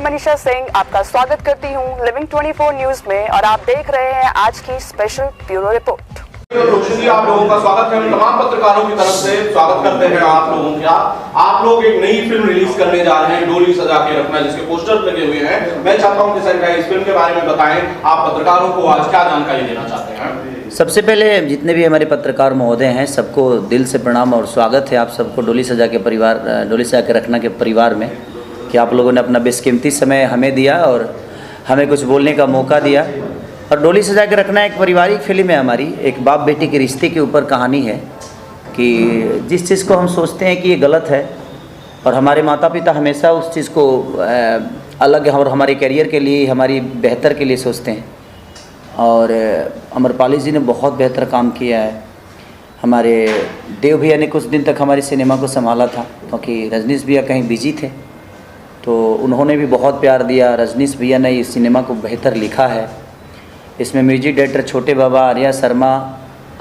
मनीषा सिंह आपका स्वागत करती हूं लिविंग 24 न्यूज में और आप देख रहे हैं आज की स्पेशल ब्यूरो रिपोर्ट। रोशन जी, आप लोगों का स्वागत है। हम तमाम पत्रकारों की तरफ से स्वागत करते हैं आप लोगों का। आप लोग एक नई फिल्म रिलीज करने जा रहे हैं, डोली सजा के रखना, जिसके पोस्टर लगे हुए हैं। मैं चाहता हूं कि सर इस फिल्म के बारे में बताएं, आप पत्रकारों को आज क्या जानकारी देना चाहते हैं। सबसे पहले जितने भी हमारे पत्रकार महोदय हैं सबको दिल से प्रणाम और स्वागत है आप सबको डोली सजा के परिवार, डोली सजा के रखना के परिवार में, कि आप लोगों ने अपना बेशकीमती समय हमें दिया और हमें कुछ बोलने का मौका दिया। और डोली सजा के रखना एक पारिवारिक फिल्म है हमारी, एक बाप बेटी के रिश्ते के ऊपर कहानी है कि जिस चीज़ को हम सोचते हैं कि ये गलत है और हमारे माता पिता हमेशा उस चीज़ को अलग और हमारे करियर के लिए, हमारी बेहतर के लिए सोचते हैं। और अमरपाली जी ने बहुत बेहतर काम किया है। हमारे देव भैया ने कुछ दिन तक हमारे सिनेमा को संभाला था क्योंकि रजनीश भैया कहीं बिजी थे, तो उन्होंने भी बहुत प्यार दिया। रजनीश भैया ने इस सिनेमा को बेहतर लिखा है। इसमें म्यूजिक डायरेक्टर छोटे बाबा, आर्या शर्मा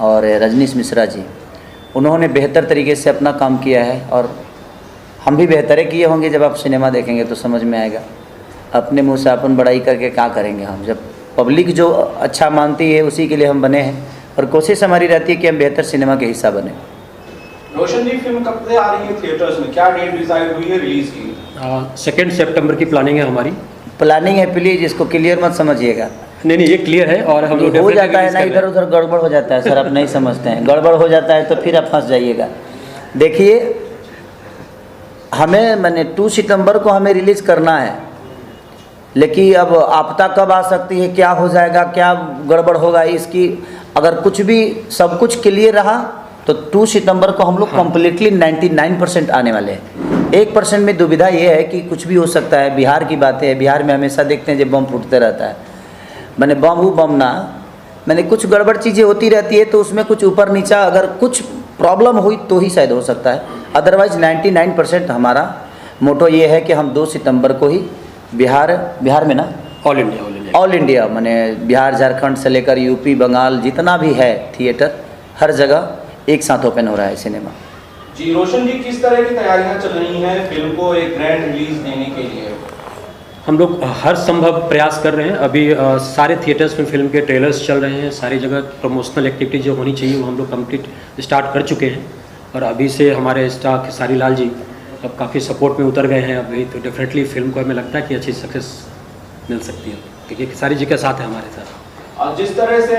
और रजनीश मिश्रा जी, उन्होंने बेहतर तरीके से अपना काम किया है और हम भी बेहतर किए होंगे। जब आप सिनेमा देखेंगे तो समझ में आएगा। अपने मुँह से अपन बड़ाई करके क्या करेंगे हम, जब पब्लिक जो अच्छा मानती है उसी के लिए हम बने हैं और कोशिश हमारी रहती है कि हम बेहतर सिनेमा के हिस्सा बने। रोशन जी, फिल्म कब से आ रही है थिएटर्स में, क्या डेट डिसाइड हुई है रिलीज की? 2 सितंबर की प्लानिंग है हमारी। प्लानिंग है, प्लीज़ इसको क्लियर मत समझिएगा। नहीं, ये क्लियर है और हम लोग हो जाता है ना, इधर उधर गड़बड़ हो जाता है सर, आप नहीं समझते हैं। गड़बड़ हो जाता है तो फिर आप फंस जाइएगा। देखिए, हमें मैंने 2 सितंबर को हमें रिलीज़ करना है, लेकिन अब आपदा कब आ सकती है, क्या हो जाएगा, क्या गड़बड़ होगा, इसकी अगर कुछ भी सब कुछ क्लियर रहा तो 2 सितंबर को हम लोग कम्प्लीटली 99% आने वाले हैं। 1% में दुविधा ये है कि कुछ भी हो सकता है। बिहार की बातें है, बिहार में हमेशा देखते हैं जब बम फूटते रहता है, मैंने बम ना मैंने कुछ गड़बड़ चीज़ें होती रहती है, तो उसमें कुछ ऊपर नीचा अगर कुछ प्रॉब्लम हुई तो ही शायद हो सकता है। अदरवाइज़ 99% हमारा मोटो ये है कि हम 2 सितंबर को ही बिहार में ना ऑल इंडिया माने बिहार झारखंड से लेकर यूपी बंगाल जितना भी है थिएटर, हर जगह एक साथ ओपन हो रहा है सिनेमा। जी रोशन जी, किस तरह की तैयारियां चल रही हैं फिल्म को एक ग्रैंड रिलीज देने के लिए? हम लोग हर संभव प्रयास कर रहे हैं। अभी सारे थिएटर्स में फिल्म के ट्रेलर्स चल रहे हैं, सारी जगह प्रमोशनल एक्टिविटी जो होनी चाहिए वो हम लोग कंप्लीट स्टार्ट कर चुके हैं। और अभी से हमारे स्टार खेसारी लाल जी अब काफ़ी सपोर्ट में उतर गए हैं अभी, तो डेफिनेटली फिल्म को हमें लगता है कि अच्छी सक्सेस मिल सकती है क्योंकि खेसारी जी के साथ है हमारे साथ। जिस तरह से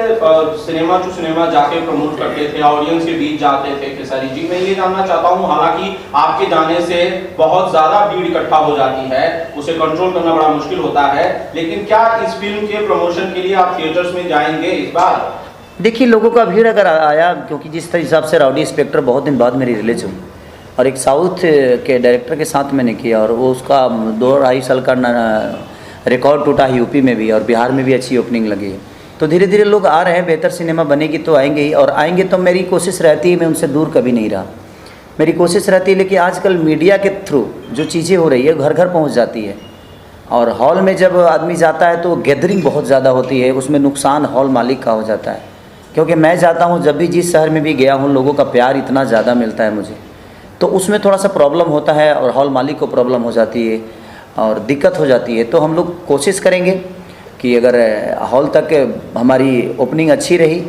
सिनेमा टू सिनेमा जाके प्रमोट करते थे, ऑडियंस के बीच जाते थे खेसारी जी, मैं ये जानना चाहता हूँ, हालांकि आपके जाने से बहुत ज़्यादा भीड़ इकट्ठा हो जाती है, उसे कंट्रोल करना बड़ा मुश्किल होता है, लेकिन क्या इस फिल्म के प्रमोशन के लिए आप थिएटर्स में जाएंगे इस बार? देखिए, लोगों का भीड़ अगर आया, क्योंकि जिस हिसाब से राउडी इंस्पेक्टर बहुत दिन बाद मेरी रिलीज हुई और एक साउथ के डायरेक्टर के साथ मैंने किया और वो उसका 2-2.5 साल का रिकॉर्ड टूटा है यूपी में भी और बिहार में भी अच्छी ओपनिंग लगी है। तो धीरे धीरे लोग आ रहे हैं, बेहतर सिनेमा बनेगी तो आएंगे ही, और आएंगे तो मेरी कोशिश रहती है, मैं उनसे दूर कभी नहीं रहा, मेरी कोशिश रहती है। लेकिन आजकल मीडिया के थ्रू जो चीज़ें हो रही है घर घर पहुंच जाती है और हॉल में जब आदमी जाता है तो गैदरिंग बहुत ज़्यादा होती है, उसमें नुकसान हॉल मालिक का हो जाता है। क्योंकि मैं जाता हूँ, जब भी जिस शहर में भी गया हूँ, लोगों का प्यार इतना ज़्यादा मिलता है मुझे, तो उसमें थोड़ा सा प्रॉब्लम होता है और हॉल मालिक को प्रॉब्लम हो जाती है और दिक्कत हो जाती है। तो हम लोग कोशिश करेंगे कि अगर हॉल तक हमारी ओपनिंग अच्छी रही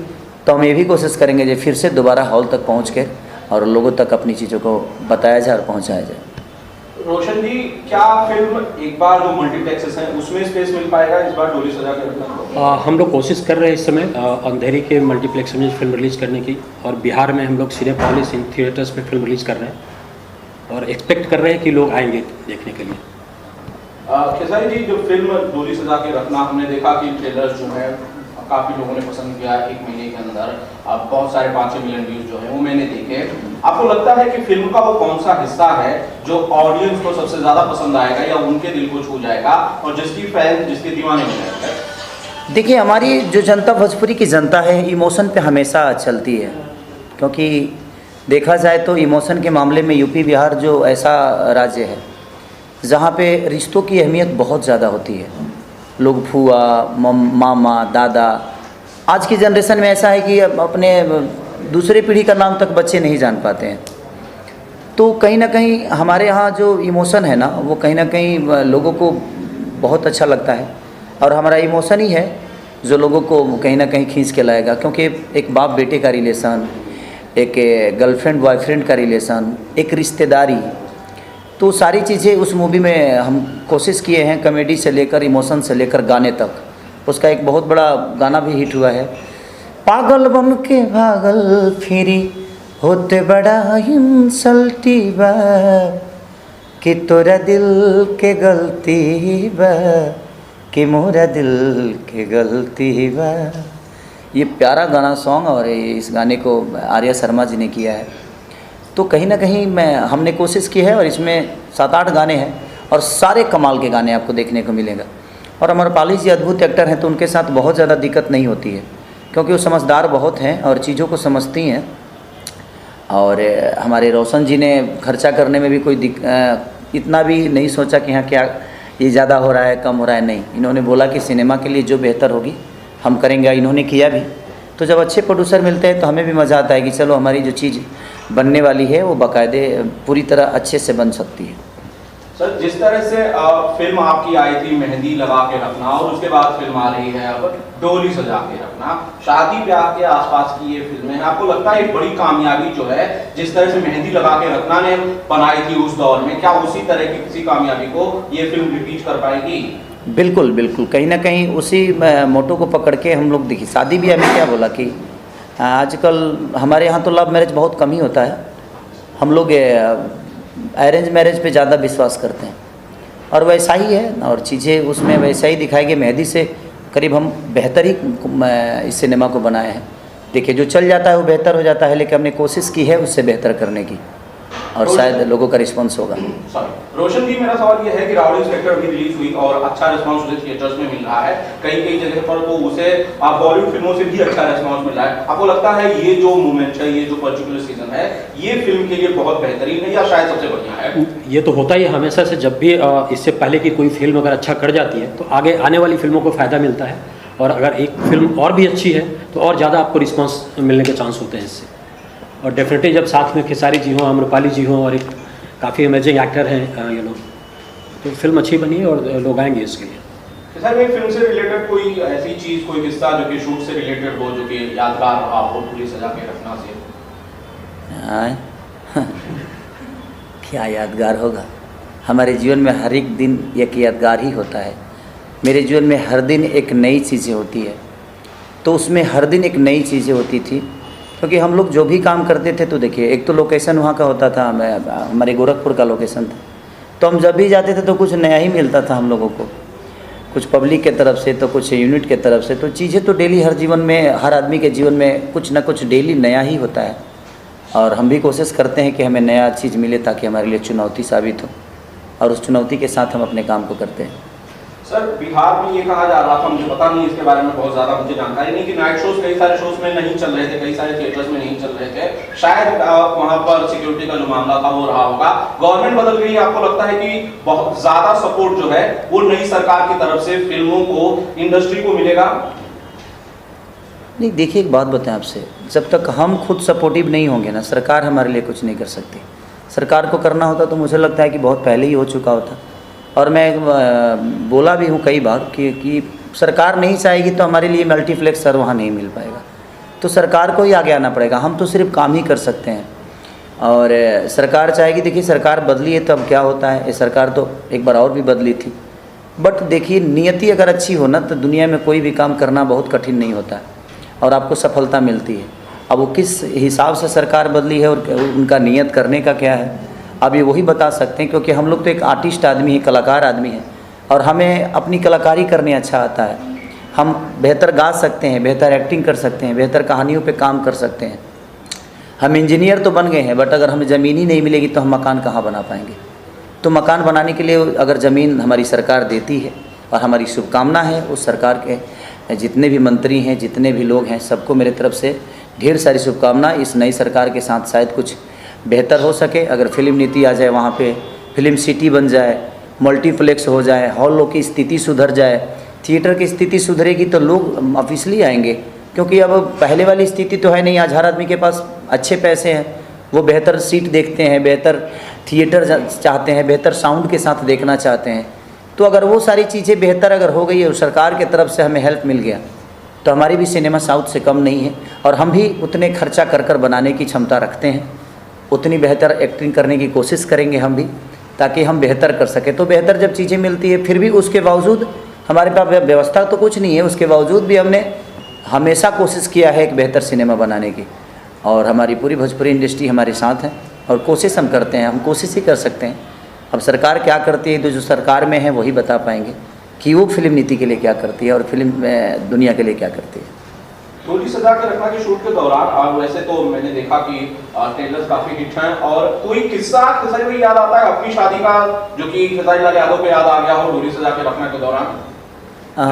तो हम ये भी कोशिश करेंगे कि फिर से दोबारा हॉल तक पहुंच के और लोगों तक अपनी चीज़ों को बताया जाए और पहुंचाया जाए। रोशन जी, क्या फिल्म एक बार जो मल्टीप्लेक्सेस हैं उसमें स्पेस मिल पाएगा इस बार डोली सजा के रखना? हम लोग कोशिश कर रहे हैं इस समय अंधेरी के मल्टीप्लेक्स में फिल्म रिलीज़ करने की, और बिहार में हम लोग सिनेपोलिस इन थिएटर्स में फिल्म रिलीज़ कर रहे हैं और एक्सपेक्ट कर रहे हैं कि लोग आएंगे देखने के लिए। खेसारी जी, जो फिल्म डोली सजा के रखना, हमने देखा कि ट्रेलर्स जो है काफ़ी लोगों ने पसंद किया। 1 महीने के अंदर अब बहुत सारे 5-6 मिलियन व्यूज जो है वो मैंने देखे। आपको लगता है कि फिल्म का वो कौन सा हिस्सा है जो ऑडियंस को सबसे ज़्यादा पसंद आएगा या उनके दिल को छू जाएगा और जिसके दीवाने हो जाएगा? देखिए, हमारी जो जनता, भोजपुरी की जनता है, इमोशन पे हमेशा चलती है, क्योंकि देखा जाए तो इमोशन के मामले में यूपी बिहार जो ऐसा राज्य है जहाँ पे रिश्तों की अहमियत बहुत ज़्यादा होती है। लोग फूआ, मामा, दादा, आज की जनरेशन में ऐसा है कि अपने दूसरे पीढ़ी का नाम तक बच्चे नहीं जान पाते हैं। तो कहीं ना कहीं हमारे यहाँ जो इमोशन है ना, वो कहीं ना कहीं लोगों को बहुत अच्छा लगता है और हमारा इमोशन ही है जो लोगों को कहीं ना कहीं खींच के लाएगा, क्योंकि एक बाप बेटे का रिलेशन, एक गर्लफ्रेंड बॉयफ्रेंड का रिलेशन, एक रिश्तेदारी, तो सारी चीज़ें उस मूवी में हम कोशिश किए हैं, कॉमेडी से लेकर इमोशन से लेकर गाने तक। उसका एक बहुत बड़ा गाना भी हिट हुआ है, पागल बन के भागल फिरी होते बड़ा इंसल्टी बा कि तोरा दिल के गलती बा कि मोरा दिल के गलती बा। ये प्यारा गाना सॉन्ग, और इस गाने को आर्या शर्मा जी ने किया है। तो कहीं ना कहीं हमने कोशिश की है और इसमें 7-8 गाने हैं और सारे कमाल के गाने आपको देखने को मिलेगा। और अमरपाली जी अद्भुत एक्टर हैं, तो उनके साथ बहुत ज़्यादा दिक्कत नहीं होती है क्योंकि वो समझदार बहुत हैं और चीज़ों को समझती हैं। और हमारे रोशन जी ने खर्चा करने में भी कोई इतना भी नहीं सोचा कि हाँ क्या ये ज़्यादा हो रहा है कम हो रहा है, नहीं। इन्होंने बोला कि सिनेमा के लिए जो बेहतर होगी हम करेंगे, इन्होंने किया भी। तो जब अच्छे प्रोड्यूसर मिलते हैं तो हमें भी मज़ा आता है कि चलो हमारी जो चीज़ बनने वाली है वो बाकायदे पूरी तरह अच्छे से बन सकती है। सर, जिस तरह से फिल्म आपकी आई थी मेहंदी लगा के रखना, और उसके बाद फिल्म आ रही है अब डोली सजा के रखना, शादी ब्याह के आसपास की ये फिल्में हैं, आपको लगता है एक बड़ी कामयाबी जो है जिस तरह से मेहंदी लगा के रखना ने बनाई थी उस दौर में, क्या उसी तरह की किसी कामयाबी को ये फिल्म रिपीट कर पाएगी? बिल्कुल बिल्कुल, कहीं ना कहीं उसी मोटो को पकड़ के हम लोग देखिए। शादी ब्याह में क्या बोला कि आजकल हमारे यहाँ तो लव मैरिज बहुत कम ही होता है, हम लोग अरेंज मैरिज पे ज़्यादा विश्वास करते हैं और वैसा ही है और चीज़ें उसमें वैसा ही दिखाएंगे। मेहंदी से करीब हम बेहतर ही इस सिनेमा को बनाए हैं। देखिए जो चल जाता है वो बेहतर हो जाता है, लेकिन हमने कोशिश की है उससे बेहतर करने की और शायद लोगों का रिस्पांस होगा। रोशन जी, मेरा सवाल ये है कि राउडी इंस्पेक्टर अभी रिलीज हुई और अच्छा रिस्पांस उसे थिएटर्स में मिल रहा है, कई जगह पर तो उसे बॉलीवुड फिल्मों से भी अच्छा रिस्पांस मिल रहा है। आपको लगता है ये जो मूवमेंट है, ये जो पर्टिकुलर सीजन है, ये फिल्म के लिए बहुत बेहतरीन है या शायद सबसे बढ़िया है? ये तो होता ही हमेशा से, जब भी इससे पहले की कोई फिल्म अगर अच्छा कर जाती है तो आगे आने वाली फिल्मों को फ़ायदा मिलता है, और अगर एक फिल्म और भी अच्छी है तो और ज़्यादा आपको रिस्पॉन्स मिलने के चांस होते हैं इससे। और डेफिनेटली जब साथ में खेसारी जी हों, आम्रपाली जी हों और एक काफ़ी अमेजिंग एक्टर हैं ये लोग, तो फिल्म अच्छी बनी है और लोग आएंगे इसके लिए। सर, एक फिल्म से रिलेटेड कोई ऐसी चीज़, कोई किस्सा जो कि शूट से रिलेटेड हो, जो कि यादगार रहा हो डोली सजा के रखना से? क्या यादगार होगा? हमारे जीवन में हर एक दिन एक यादगार ही होता है। मेरे जीवन में हर दिन एक नई चीज़ें होती है, तो उसमें हर दिन एक नई चीज़ें होती थी, क्योंकि हम लोग जो भी काम करते थे तो देखिए एक तो लोकेशन वहाँ का होता था, हमारे गोरखपुर का लोकेशन था, तो हम जब भी जाते थे तो कुछ नया ही मिलता था हम लोगों को, कुछ पब्लिक के तरफ से तो कुछ यूनिट के तरफ से। तो चीज़ें तो डेली हर जीवन में, हर आदमी के जीवन में कुछ ना कुछ डेली नया ही होता है, और हम भी कोशिश करते हैं कि हमें नया चीज़ मिले ताकि हमारे लिए चुनौती साबित हो, और उस चुनौती के साथ हम अपने काम को करते हैं। सर, बिहार में ये कहा जा रहा था, मुझे पता नहीं इसके बारे में बहुत ज़्यादा मुझे जानकारी नहीं, कि नाइट शोज कई सारे शोज में नहीं चल रहे थे, कई सारे थिएटर्स में नहीं चल रहे थे, शायद वहाँ पर सिक्योरिटी का जो मामला था वो रहा होगा। गवर्नमेंट बदल गई, आपको लगता है कि बहुत ज़्यादा सपोर्ट जो है वो नई सरकार की तरफ से फिल्मों को, इंडस्ट्री को मिलेगा? नहीं, देखिए एक बात बताएं आपसे, जब तक हम खुद सपोर्टिव नहीं होंगे ना, सरकार हमारे लिए कुछ नहीं कर सकती। सरकार को करना होता तो मुझे लगता है कि बहुत पहले ही हो चुका होता, और मैं बोला भी हूँ कई बार कि सरकार नहीं चाहेगी तो हमारे लिए मल्टीप्लेक्स सर वहाँ नहीं मिल पाएगा, तो सरकार को ही आगे आना पड़ेगा, हम तो सिर्फ काम ही कर सकते हैं। और सरकार चाहेगी, देखिए सरकार बदली है तो अब क्या होता है, ये सरकार तो एक बार और भी बदली थी, बट देखिए नियति अगर अच्छी हो ना तो दुनिया में कोई भी काम करना बहुत कठिन नहीं होता है और आपको सफलता मिलती है। अब वो किस हिसाब से सरकार बदली है और उनका नियत करने का क्या है, अब ये वही बता सकते हैं, क्योंकि हम लोग तो एक आर्टिस्ट आदमी है, कलाकार आदमी है, और हमें अपनी कलाकारी करने अच्छा आता है। हम बेहतर गा सकते हैं, बेहतर एक्टिंग कर सकते हैं, बेहतर कहानियों पे काम कर सकते हैं। हम इंजीनियर तो बन गए हैं, बट अगर हमें ज़मीन ही नहीं मिलेगी तो हम मकान कहाँ बना पाएंगे। तो मकान बनाने के लिए अगर ज़मीन हमारी सरकार देती है, और हमारी शुभकामना है उस सरकार के जितने भी मंत्री हैं, जितने भी लोग हैं, सबको मेरे तरफ से ढेर सारी शुभकामना। इस नई सरकार के साथ शायद कुछ बेहतर हो सके। अगर फिल्म नीति आ जाए, वहाँ पे फिल्म सिटी बन जाए, मल्टीप्लेक्स हो जाए, हॉलों की स्थिति सुधर जाए, थिएटर की स्थिति सुधरेगी तो लोग ऑफिसली आएंगे, क्योंकि अब पहले वाली स्थिति तो है नहीं। आज हर आदमी के पास अच्छे पैसे हैं, वो बेहतर सीट देखते हैं, बेहतर थिएटर चाहते हैं, बेहतर साउंड के साथ देखना चाहते हैं। तो अगर वो सारी चीज़ें बेहतर अगर हो गई और सरकार के तरफ से हमें हेल्प मिल गया तो हमारी भी सिनेमा साउथ से कम नहीं है, और हम भी उतने खर्चा कर बनाने की क्षमता रखते हैं, उतनी बेहतर एक्टिंग करने की कोशिश करेंगे हम भी, ताकि हम बेहतर कर सकें। तो बेहतर जब चीज़ें मिलती है, फिर भी उसके बावजूद हमारे पास व्यवस्था तो कुछ नहीं है, उसके बावजूद भी हमने हमेशा कोशिश किया है एक बेहतर सिनेमा बनाने की, और हमारी पूरी भोजपुरी इंडस्ट्री हमारे साथ है और कोशिश हम करते हैं, हम कोशिश ही कर सकते हैं। अब सरकार क्या करती है तो जो सरकार में है वही बता पाएंगे कि वो फिल्म नीति के लिए क्या करती है और फिल्म दुनिया के लिए क्या करती है। डोली सजा के रखना के शूट के दौरान वैसे तो मैंने देखा कि ट्रेलर्स काफी हिट हैं, और कोई किस्सा खेसारी भाई याद आता है अपनी शादी का जो कि खेसारी लाल यादव पे याद आ गया हो डोली सजा के रखना के दौरान,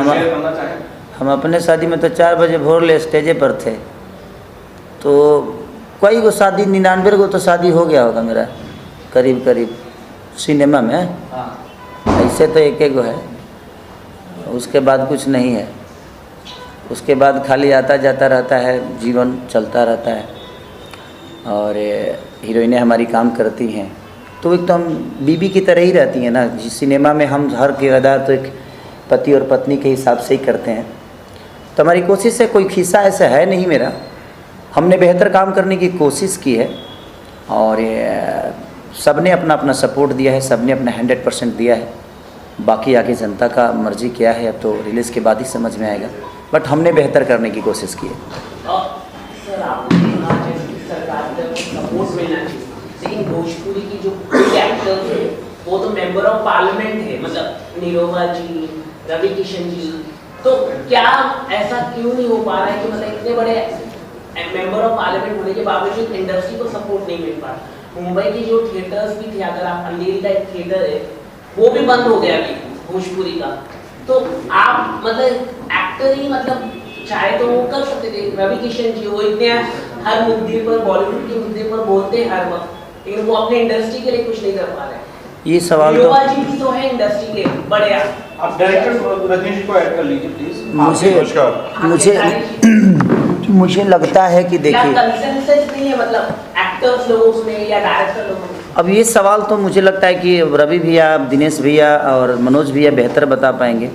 शेयर करना चाहें? हम अपने शादी में तो 4 बजे भोर ले स्टेजे पर थे, तो कोई को शादी 99 को तो शादी हो गया होगा मेरा करीब करीब सिनेमा में। ऐसे तो एक गो है, उसके बाद कुछ नहीं है, उसके बाद खाली आता जाता रहता है, जीवन चलता रहता है। और हीरोइनें हमारी काम करती हैं तो एकदम बीबी की तरह ही रहती हैं ना। सिनेमा में हम हर किरदार तो एक पति और पत्नी के हिसाब से ही करते हैं, तो हमारी कोशिश है, कोई खिस्सा ऐसा है नहीं मेरा, हमने बेहतर काम करने की कोशिश की है और सब ने अपना अपना सपोर्ट दिया है, सब ने अपना 100% दिया है। बाकी आगे जनता का मर्जी क्या है अब तो रिलीज़ के बाद ही समझ में आएगा, बट हमने बेहतर करने की कोशिश की है। सर आपने कहा जैसे सरकार का सपोर्ट मिलना चाहिए, लेकिन भोजपुरी की जो एक्टर्स है वो तो मेंबर ऑफ पार्लियामेंट है, मतलब निरोमा जी, रवि किशन जी, तो क्या ऐसा क्यों नहीं हो पा रहा है कि मतलब इतने बड़े मेंबर ऑफ पार्लियामेंट होने के बावजूद इंडस्ट्री को सपोर्ट नहीं मिल पा रहा? मुंबई के जो थिएटर्स भी थे, अगर आप अंधेरी का एक थिएटर है वो भी बंद हो गया अभी भोजपुरी का, तो आप मतलब एक्टर ही मतलब चाहे तो वो कर सकते थे। रवि किशन जी वो इतने हर मुद्दे पर, बॉलीवुड के मुद्दे पर बोलते हैं हर वक्त, लेकिन वो अपने इंडस्ट्री के लिए कुछ नहीं कर पा रहे। ये सवाल जी भी तो है इंडस्ट्री के बड़े। आप डायरेक्टर रजनीश जी को ऐड कर लीजिए प्लीज। मुझे लगता है कि देखिए कंसेंसस नहीं है मतलब एक्टर्स लोगों में या डायरेक्टर लोगों में। अब ये सवाल तो मुझे लगता है कि रवि भैया, दिनेश भैया और मनोज भैया बेहतर बता पाएंगे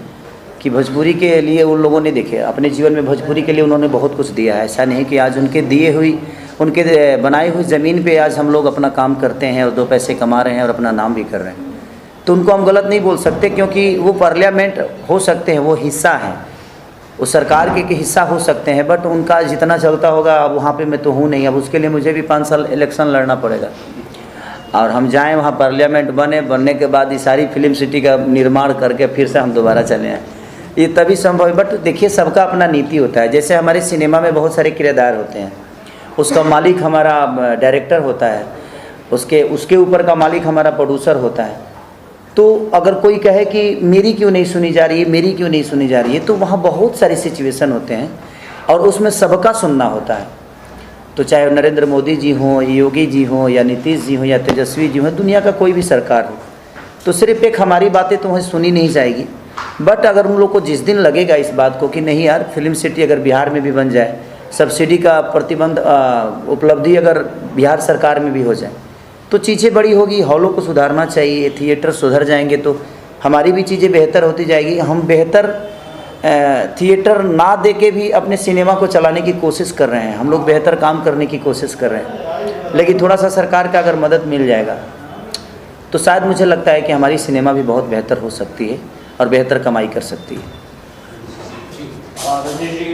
कि भोजपुरी के लिए उन लोगों ने देखे अपने जीवन में भोजपुरी के लिए उन्होंने बहुत कुछ दिया है। ऐसा नहीं कि आज उनके दिए हुई, उनके बनाई हुई ज़मीन पे आज हम लोग अपना काम करते हैं और 2 पैसे कमा रहे हैं और अपना नाम भी कर रहे हैं, तो उनको हम गलत नहीं बोल सकते, क्योंकि वो पार्लियामेंट हो सकते हैं, वो हिस्सा हैं, वो सरकार के हिस्सा हो सकते हैं, बट उनका जितना चलता होगा अब वहाँ पे मैं तो हूँ नहीं। अब उसके लिए मुझे भी 5 साल इलेक्शन लड़ना पड़ेगा और हम जाएं वहाँ पार्लियामेंट बनने के बाद ये सारी फिल्म सिटी का निर्माण करके फिर से हम दोबारा चले आएँ, ये तभी संभव है। बट देखिए सबका अपना नीति होता है, जैसे हमारे सिनेमा में बहुत सारे किरदार होते हैं, उसका मालिक हमारा डायरेक्टर होता है, उसके ऊपर का मालिक हमारा प्रोड्यूसर होता है। तो अगर कोई कहे कि मेरी क्यों नहीं सुनी जा रही है, मेरी क्यों नहीं सुनी जा रही है, तो वहाँ बहुत सारे सिचुएशन होते हैं और उसमें सबका सुनना होता है। तो चाहे नरेंद्र मोदी जी हों, योगी जी हों, या नीतीश जी हों, या तेजस्वी जी हों, दुनिया का कोई भी सरकार हो, तो सिर्फ एक हमारी बातें तो वहीं सुनी नहीं जाएगी। बट अगर उन लोग को जिस दिन लगेगा इस बात को कि नहीं यार फिल्म सिटी अगर बिहार में भी बन जाए, सब्सिडी का प्रतिबंध उपलब्धि अगर बिहार सरकार में भी हो जाए, तो चीज़ें बड़ी होगी, हॉलों को सुधारना चाहिए, थिएटर सुधर जाएंगे तो हमारी भी चीज़ें बेहतर होती जाएगी। हम बेहतर थिएटर ना दे के भी अपने सिनेमा को चलाने की कोशिश कर रहे हैं, हम लोग बेहतर काम करने की कोशिश कर रहे हैं, लेकिन थोड़ा सा सरकार का अगर मदद मिल जाएगा तो शायद मुझे लगता है कि हमारी सिनेमा भी बहुत बेहतर हो सकती है और बेहतर कमाई कर सकती है। रजनीश जी